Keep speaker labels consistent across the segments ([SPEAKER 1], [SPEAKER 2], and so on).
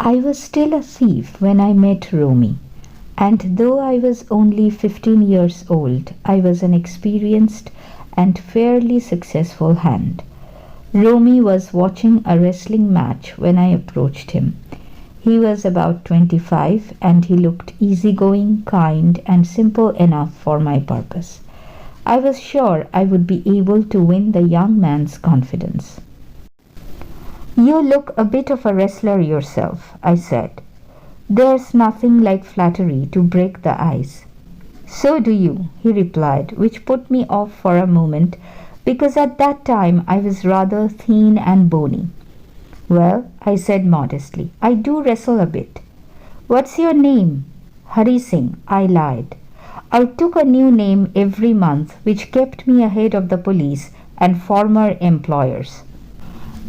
[SPEAKER 1] I was still a thief when I met Romy, and though I was only 15 years old, I was an experienced and fairly successful hand. Romy was watching a wrestling match when I approached him. He was about 25 and he looked easygoing, kind, and simple enough for my purpose. I was sure I would be able to win the young man's confidence. "You look a bit of a wrestler yourself," I said. "There's nothing like flattery to break the ice." "So do you," he replied, which put me off for a moment because at that time I was rather thin and bony. "Well," I said modestly, "I do wrestle a bit." "What's your name?" "Hari Singh," I lied. I took a new name every month, which kept me ahead of the police and former employers.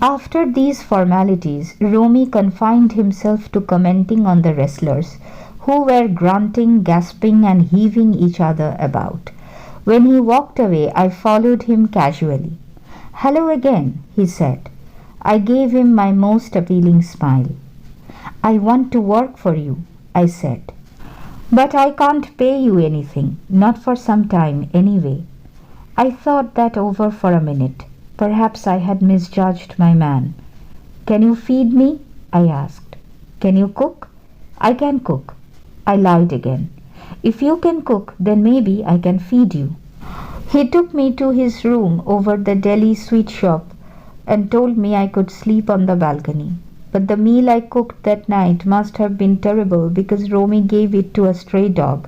[SPEAKER 1] After these formalities, Romy confined himself to commenting on the wrestlers, who were grunting, gasping, and heaving each other about. When he walked away, I followed him casually. "Hello again," he said. I gave him my most appealing smile. "I want to work for you," I said. "But I can't pay you anything, not for some time anyway." I thought that over for a minute. Perhaps I had misjudged my man. "Can you feed me?" I asked. "Can you cook?" "I can cook." I lied again. "If you can cook, then maybe I can feed you." He took me to his room over the Delhi sweet shop and told me I could sleep on the balcony. But the meal I cooked that night must have been terrible because Romy gave it to a stray dog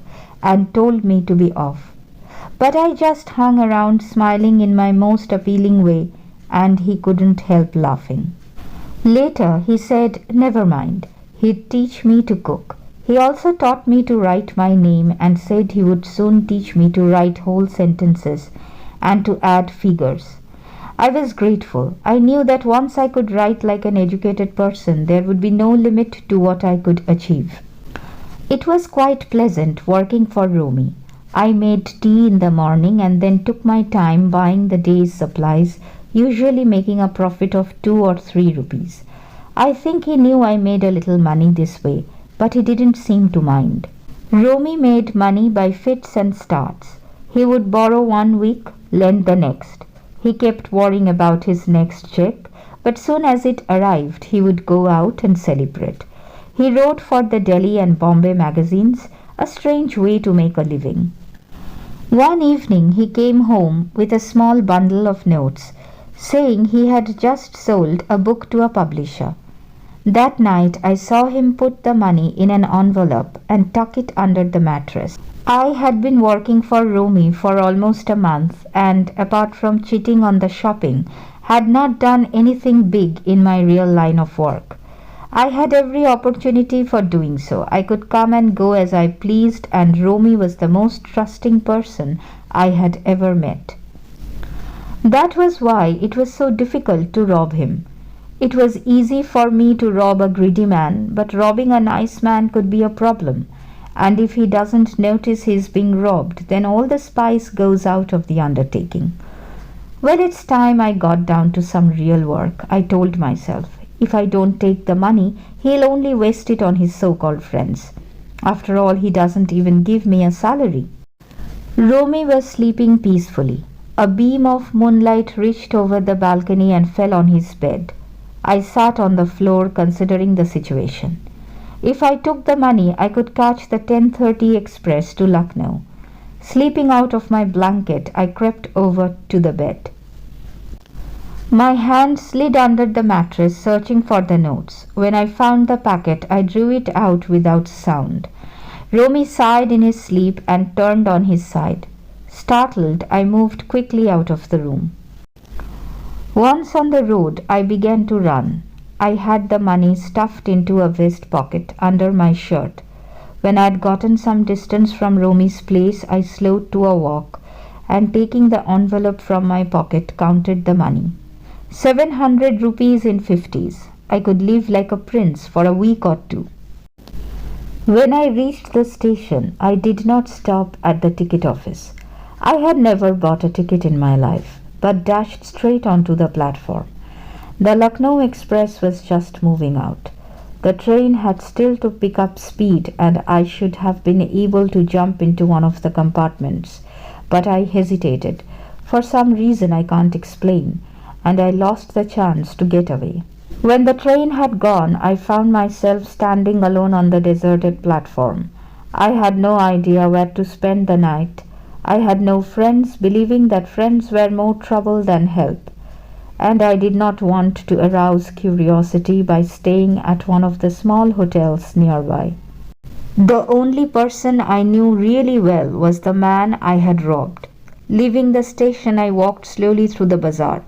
[SPEAKER 1] and told me to be off. But I just hung around smiling in my most appealing way, and he couldn't help laughing. Later he said, never mind, he'd teach me to cook. He also taught me to write my name and said he would soon teach me to write whole sentences and to add figures. I was grateful. I knew that once I could write like an educated person, there would be no limit to what I could achieve. It was quite pleasant working for Romy. I made tea in the morning and then took my time buying the day's supplies, usually making a profit of 2 or 3 rupees. I think he knew I made a little money this way, but he didn't seem to mind. Romy made money by fits and starts. He would borrow 1 week, lend the next. He kept worrying about his next check, but soon as it arrived, he would go out and celebrate. He wrote for the Delhi and Bombay magazines, a strange way to make a living. One evening he came home with a small bundle of notes, saying he had just sold a book to a publisher. That night I saw him put the money in an envelope and tuck it under the mattress. I had been working for Romy for almost a month and, apart from cheating on the shopping, had not done anything big in my real line of work. I had every opportunity for doing so. I could come and go as I pleased, and Romy was the most trusting person I had ever met. That was why it was so difficult to rob him. It was easy for me to rob a greedy man, but robbing a nice man could be a problem. And if he doesn't notice he's being robbed, then all the spice goes out of the undertaking. Well, it's time I got down to some real work, I told myself. If I don't take the money, he'll only waste it on his so-called friends. After all, he doesn't even give me a salary. Romy was sleeping peacefully. A beam of moonlight reached over the balcony and fell on his bed. I sat on the floor considering the situation. If I took the money, I could catch the 10:30 express to Lucknow. Sleeping out of my blanket, I crept over to the bed. My hand slid under the mattress, searching for the notes. When I found the packet, I drew it out without sound. Romy sighed in his sleep and turned on his side. Startled, I moved quickly out of the room. Once on the road, I began to run. I had the money stuffed into a vest pocket under my shirt. When I had gotten some distance from Romy's place, I slowed to a walk and, taking the envelope from my pocket, counted the money. 700 rupees in 50s. I could live like a prince for a week or 2. When I reached the station, I did not stop at the ticket office. I had never bought a ticket in my life, but dashed straight onto the platform. The Lucknow Express was just moving out. The train had still to pick up speed, and I should have been able to jump into one of the compartments. But I hesitated, for some reason I can't explain, and I lost the chance to get away. When the train had gone, I found myself standing alone on the deserted platform. I had no idea where to spend the night. I had no friends, believing that friends were more trouble than help. And I did not want to arouse curiosity by staying at one of the small hotels nearby. The only person I knew really well was the man I had robbed. Leaving the station, I walked slowly through the bazaar.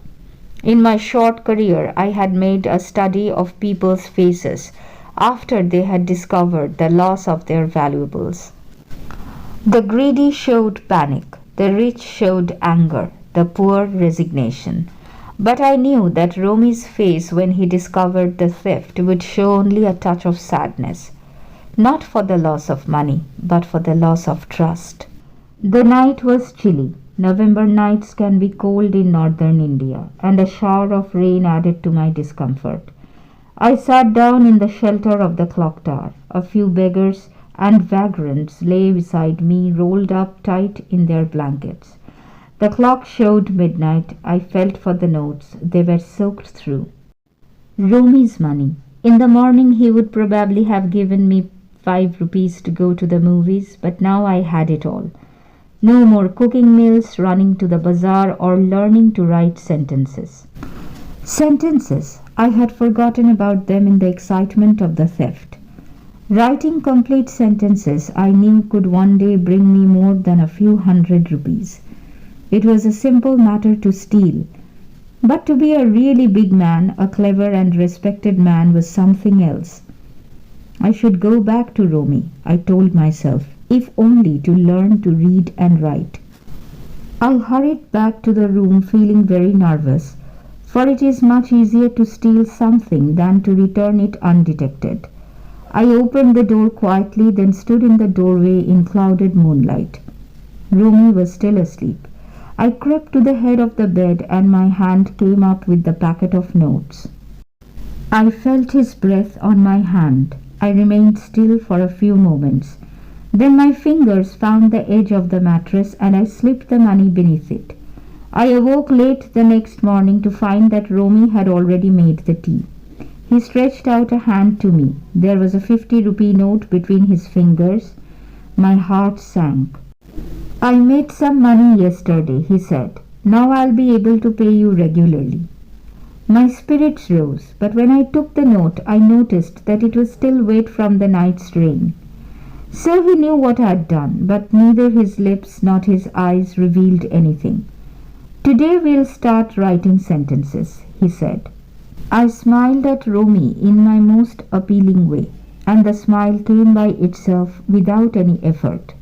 [SPEAKER 1] In my short career, I had made a study of people's faces after they had discovered the loss of their valuables. The greedy showed panic, the rich showed anger, the poor resignation. But I knew that Romy's face when he discovered the theft would show only a touch of sadness, not for the loss of money, but for the loss of trust. The night was chilly. November nights can be cold in northern India, and a shower of rain added to my discomfort. I sat down in the shelter of the clock tower. A few beggars and vagrants lay beside me, rolled up tight in their blankets. The clock showed midnight. I felt for the notes. They were soaked through. Romy's money. In the morning he would probably have given me 5 rupees to go to the movies, but now I had it all. No more cooking meals, running to the bazaar, or learning to write sentences. Sentences! I had forgotten about them in the excitement of the theft. Writing complete sentences I knew could one day bring me more than a few hundred rupees. It was a simple matter to steal. But to be a really big man, a clever and respected man, was something else. I should go back to Romy, I told myself, if only to learn to read and write. I hurried back to the room feeling very nervous, for it is much easier to steal something than to return it undetected. I opened the door quietly, then stood in the doorway in clouded moonlight. Romy was still asleep. I crept to the head of the bed and my hand came up with the packet of notes. I felt his breath on my hand. I remained still for a few moments. Then my fingers found the edge of the mattress and I slipped the money beneath it. I awoke late the next morning to find that Romy had already made the tea. He stretched out a hand to me. There was a 50-rupee note between his fingers. My heart sank. I made some money yesterday, he said. Now I'll be able to pay you regularly. My spirits rose, but when I took the note, I noticed that it was still wet from the night's rain. So he knew what I had done, but neither his lips nor his eyes revealed anything. Today we'll start writing sentences, he said. I smiled at Romy in my most appealing way, and the smile came by itself without any effort.